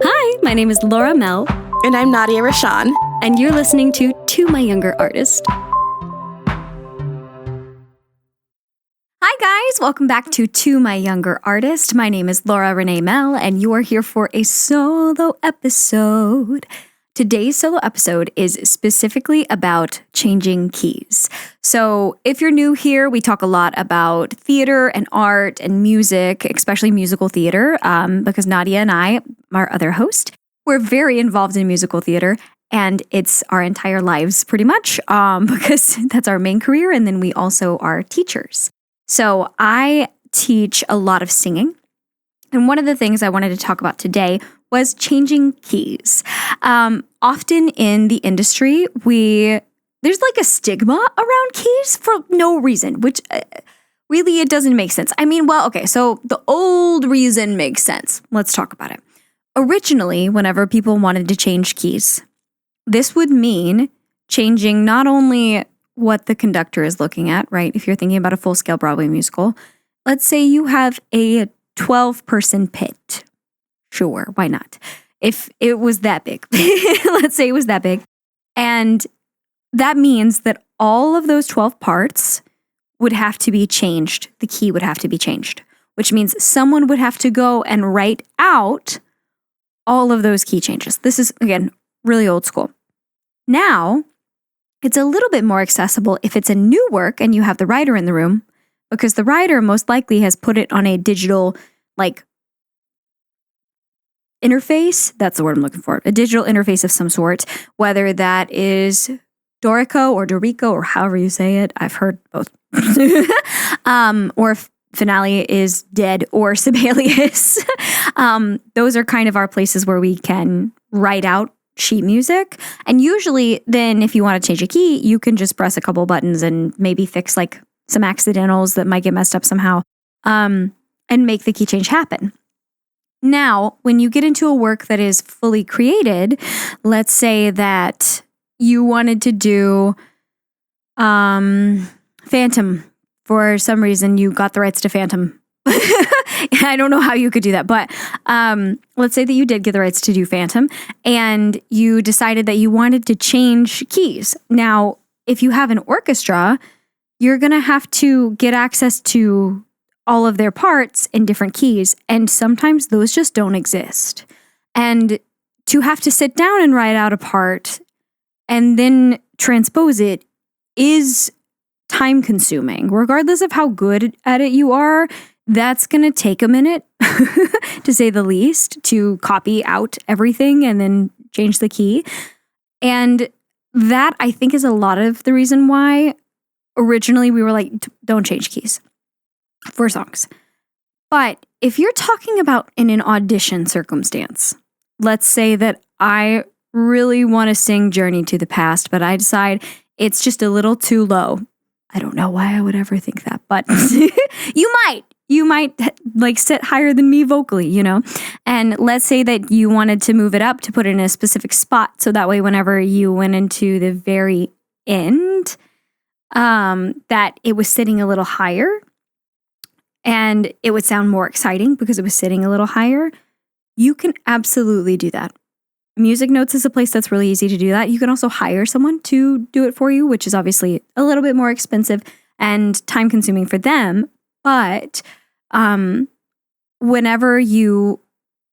Hi, my name is Laura Mehl, And I'm Nadia Rashan. and you're listening to My Younger Artist. Hi guys, welcome back to My Younger Artist. My name is Laura Renee Mehl, and you are here for a solo episode. Today's solo episode is specifically about changing keys. So if you're new here, we talk a lot about theater and art and music, especially musical theater, because Nadia and I, our other host, we're very involved in musical theater, and it's our entire lives pretty much, because that's our main career, and then we also are teachers. So I teach a lot of singing, and one of the things I wanted to talk about today was changing keys. Often in the industry, there's like a stigma around keys for no reason, which really it doesn't make sense. I mean, well, okay, so the old reason makes sense. Let's talk about it. Originally, whenever people wanted to change keys, this would mean changing not only what the conductor is looking at, right? If you're thinking about a full-scale Broadway musical, let's say you have a 12-person pit. Sure, why not? If it was that big, let's say it was that big. And that means that all of those 12 parts would have to be changed. The key would have to be changed, which means someone would have to go and write out all of those key changes. This is, again, really old school. Now, it's a little bit more accessible if it's a new work and you have the writer in the room, because the writer most likely has put it on a digital, interface. That's the word I'm looking for. A digital interface of some sort, whether that is Dorico or Dorico or however you say it. I've heard both. Or if Finale is dead or Sibelius. Those are kind of our places where we can write out sheet music. And usually then if you want to change a key, you can just press a couple buttons and maybe fix like some accidentals that might get messed up somehow, and make the key change happen. Now, when you get into a work that is fully created, let's say that you wanted to do Phantom. For some reason, you got the rights to Phantom. I don't know how you could do that, but let's say that you did get the rights to do Phantom, and you decided that you wanted to change keys. Now, if you have an orchestra, you're going to have to get access to all of their parts in different keys, and sometimes those just don't exist. And to have to sit down and write out a part and then transpose it is time consuming. Regardless of how good at it you are, that's going to take a minute, to say the least, to copy out everything and then change the key. And that, I think, is a lot of the reason why originally we were like, don't change keys for songs. But if you're talking about in an audition circumstance, let's say that I really want to sing Journey to the Past, but I decide it's just a little too low. I don't know why I would ever think that, but you might like sit higher than me vocally, you know? And let's say that you wanted to move it up to put it in a specific spot. So that way, whenever you went into the very end, that it was sitting a little higher and it would sound more exciting because it was sitting a little higher. You can absolutely do that. Music Notes is a place that's really easy to do that. You can also hire someone to do it for you, which is obviously a little bit more expensive and time consuming for them. But whenever you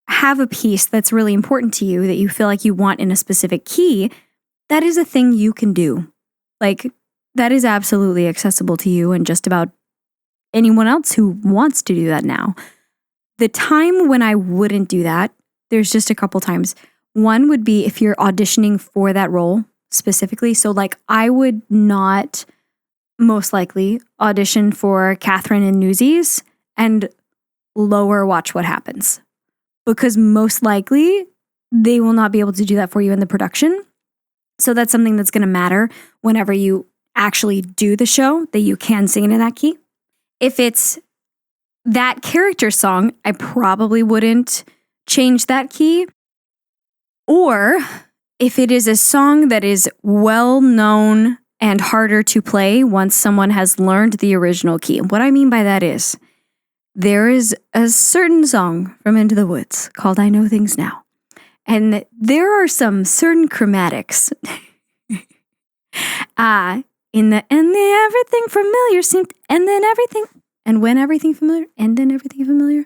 have a piece that's really important to you that you feel like you want in a specific key, that is a thing you can do. Like, that is absolutely accessible to you and just about anyone else who wants to do that now. The time when I wouldn't do that, there's just a couple times. One would be if you're auditioning for that role specifically. So like I would not most likely audition for Catherine in Newsies and lower Watch What Happens, because most likely they will not be able to do that for you in the production. So that's something that's going to matter whenever you actually do the show, that you can sing it in that key. If it's that character song, I probably wouldn't change that key. Or if it is a song that is well known and harder to play once someone has learned the original key. What I mean by that is there is a certain song from Into the Woods called I Know Things Now And there are some certain chromatics. In the end, everything familiar seemed, and then everything, and when everything familiar, and then everything familiar.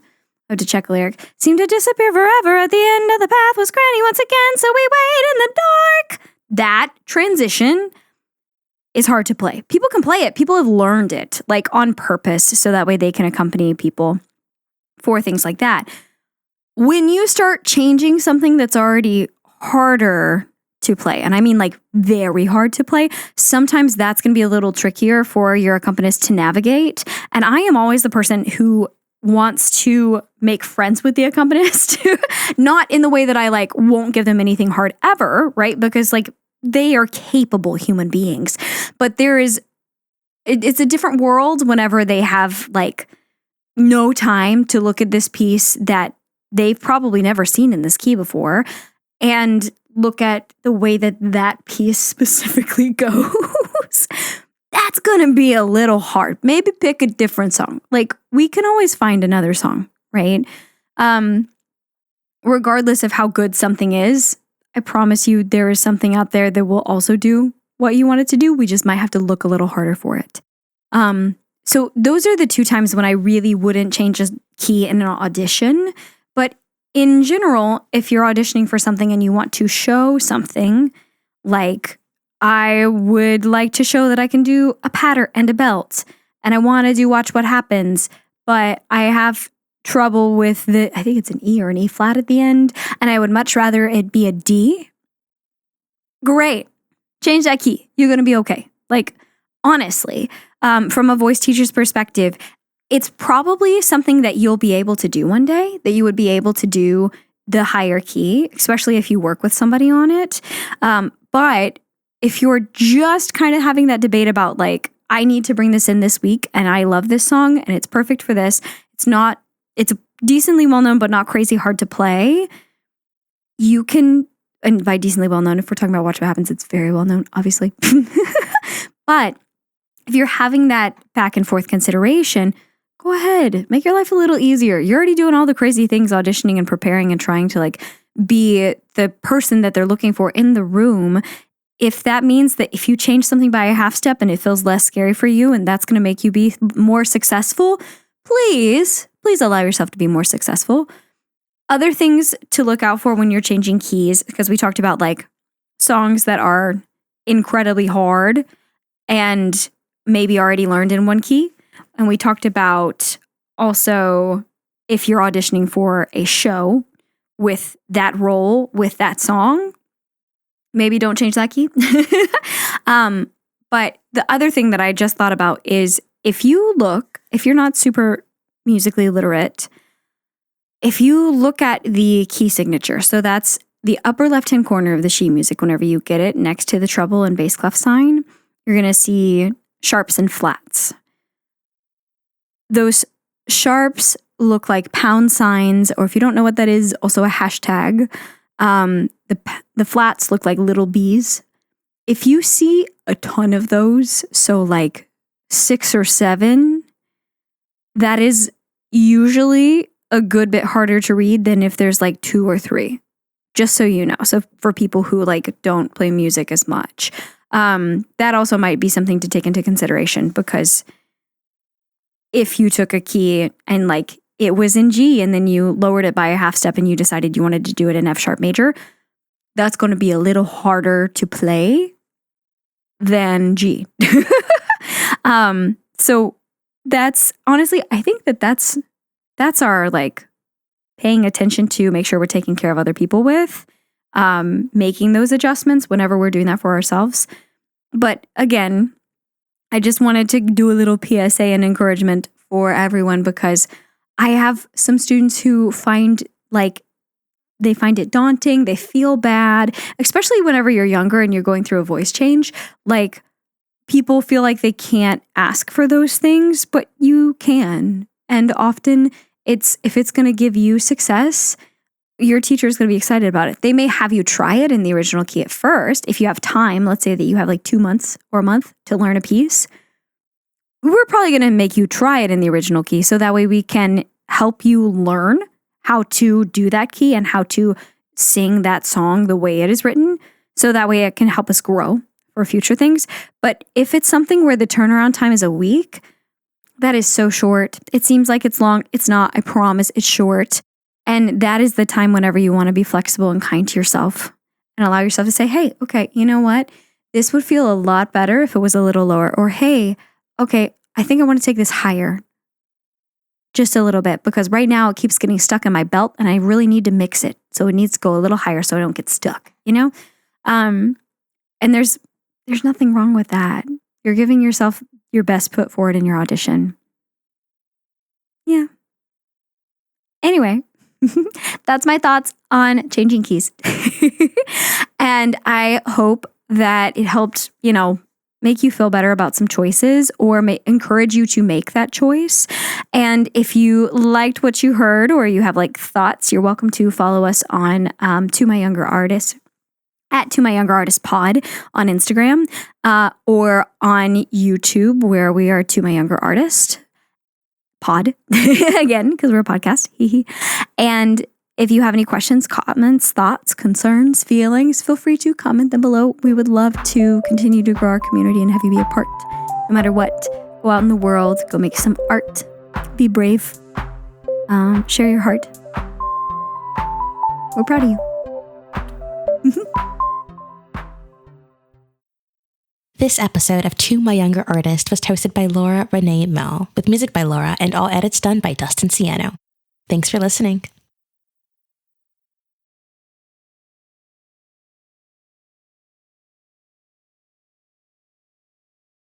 I have to check a lyric. Seemed to disappear forever. At the end of the path was Granny once again, so we wait in the dark. That transition is hard to play. People can play it. People have learned it, like on purpose, so that way they can accompany people for things like that. When you start changing something that's already harder to play, and I mean like very hard to play, sometimes that's going to be a little trickier for your accompanist to navigate. And I am always the person who wants to make friends with the accompanist, not in the way that I like won't give them anything hard ever, right? Because like they are capable human beings, but it's a different world whenever they have like no time to look at this piece that they've probably never seen in this key before and look at the way that that piece specifically goes. That's going to be a little hard. Maybe pick a different song. Like we can always find another song, right? Regardless of how good something is, I promise you there is something out there that will also do what you want it to do. We just might have to look a little harder for it. So those are the two times when I really wouldn't change a key in an audition. But in general, if you're auditioning for something and you want to show something, like I would like to show that I can do a patter and a belt, and I want to do Watch What Happens, but I have trouble with I think it's an E or an E flat at the end, and I would much rather it be a D. Great. Change that key. You're going to be okay. Like, honestly, from a voice teacher's perspective, it's probably something that you'll be able to do one day, that you would be able to do the higher key, especially if you work with somebody on it. But if you're just kind of having that debate about like, I need to bring this in this week and I love this song and it's perfect for this. It's decently well-known, but not crazy hard to play. You can, and by decently well-known, if we're talking about Watch What Happens, it's very well-known, obviously. But if you're having that back and forth consideration, go ahead, make your life a little easier. You're already doing all the crazy things, auditioning and preparing and trying to like be the person that they're looking for in the room. If that means that if you change something by a half step and it feels less scary for you and that's going to make you be more successful, please allow yourself to be more successful. Other things to look out for when you're changing keys, because we talked about like songs that are incredibly hard and maybe already learned in one key. And we talked about also if you're auditioning for a show with that role, with that song, maybe don't change that key. But the other thing that I just thought about is if you're not super musically literate, if you look at the key signature, so that's the upper left-hand corner of the sheet music, whenever you get it next to the treble and bass clef sign, you're going to see sharps and flats. Those sharps look like pound signs, or if you don't know what that is, also a hashtag. The flats look like little bees. If you see a ton of those, so like 6 or 7, that is usually a good bit harder to read than if there's like 2 or 3, just so you know. So for people who like don't play music as much, that also might be something to take into consideration, because if you took a key and like it was in G and then you lowered it by a half step and you decided you wanted to do it in F sharp major, that's going to be a little harder to play than G. So that's honestly, I think that's our like paying attention to make sure we're taking care of other people with, making those adjustments whenever we're doing that for ourselves. But again, I just wanted to do a little PSA and encouragement for everyone, because I have some students who they find it daunting. They feel bad, especially whenever you're younger and you're going through a voice change. Like, people feel like they can't ask for those things, but you can. And often if it's going to give you success, your teacher is going to be excited about it. They may have you try it in the original key at first. If you have time, let's say that you have like 2 months or a month to learn a piece, we're probably going to make you try it in the original key. So that way we can help you learn how to do that key and how to sing that song the way it is written. So that way it can help us grow for future things. But if it's something where the turnaround time is a week, that is so short. It seems like it's long. It's not. I promise it's short. And that is the time whenever you want to be flexible and kind to yourself and allow yourself to say, hey, okay, you know what? This would feel a lot better if it was a little lower. Or, hey, okay, I think I want to take this higher just a little bit because right now it keeps getting stuck in my belt and I really need to mix it. So it needs to go a little higher so I don't get stuck, And there's nothing wrong with that. You're giving yourself your best foot forward in your audition. Yeah. Anyway, that's my thoughts on changing keys. And I hope that it helped, make you feel better about some choices or encourage you to make that choice. And if you liked what you heard or you have thoughts, you're welcome to follow us on To My Younger Artist at To My Younger Artist Pod on Instagram or on YouTube where we are To My Younger Artist Pod again because we're a podcast. And if you have any questions, comments, thoughts, concerns, feelings, feel free to comment them below. We would love to continue to grow our community and have you be a part. No matter what, go out in the world, go make some art, be brave, share your heart. We're proud of you. This episode of To My Younger Artist was hosted by Renee Mehl, with music by Laura and all edits done by Dustin Ciano. Thanks for listening.